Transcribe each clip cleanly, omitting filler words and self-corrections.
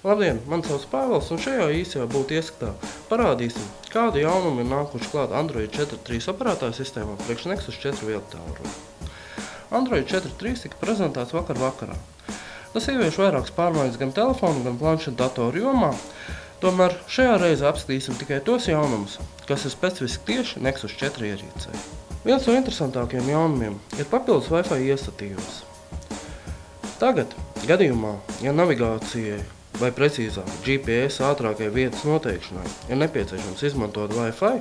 Labdien, man sauc Pāvils, un šajā īsajā būtu ieskatā parādīsim, kādi jaunumi ir nākuši klāt Android 4.3 operētāju sistēmā priekš Nexus 4 vielu tālruņa. Android 4.3 tika prezentēts vakarā. Tas ievieš vairākas pārmaiņas gan telefonu, gan planšetu datoru jomā, tomēr šajā reizē apskatīsim tikai tos jaunumus, kas ir specifiski tieši Nexus 4 ierīcei. Viens no interesantākajiem jaunumiem ir papildus Wi-Fi iestatījums. Tagad, gadījumā, ja navigācijai vai precīzāk GPS ātrākai vietas noteikšanai ir nepieciešams izmantot Wi-Fi,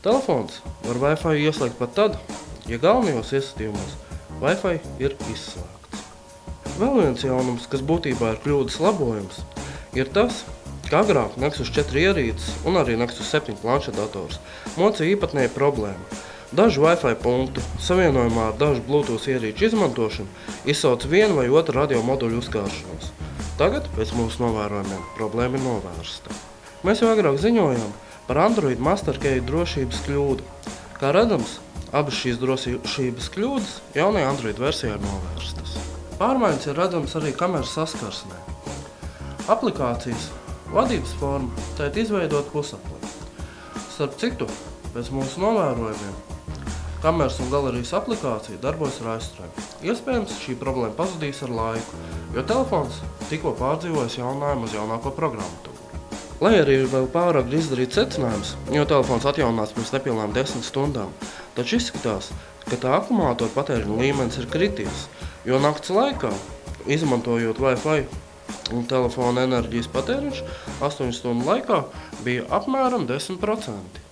telefons var Wi-Fi ieslēgt pat tad, ja galvenajos iestatījumos Wi-Fi ir izslēgts. Vēl viens jaunums, kas būtībā ir kļūdas labojums, ir tas, ka agrāk Nexus 4 ierīces un arī Nexus 7 planšetdators mocīja īpatnēju problēmu. Dažu Wi-Fi punktu savienojumā ar dažu Bluetooth ierīču izmantošanu izsauc vienu vai otru radio moduļu uzkāršanos. Tagad, pēc mūsu novērojumiem, problēma ir novērsta. Mēs jau agrāk ziņojām par Android Master Key drošības kļūdu. Kā redzams, abas šīs drošības kļūdas jaunajā Android versijā ir novērstas. Pārmaiņas ir redzams arī kameras saskarsmē. Aplikācijas vadības forma tiek izveidot pusapli. Starp citu, pēc mūsu novērojumiem, kameras un galerijas aplikācija darbojas ar aizstrēmu. Iespējams, šī problēma pazudīs ar laiku, jo telefons tikko pārdzīvojas jaunājumu uz jaunāko programmatūru. Lai arī ir vēl pārāk izdarīt secinājums, jo telefons atjaunās pirms nepilnām 10 stundām, taču izskatās, ka tā akumulātora patēriņa līmenis ir krities, jo nakts laikā, izmantojot Wi-Fi un telefona enerģijas patēriņš, 8 stundu laikā bija apmēram 10%.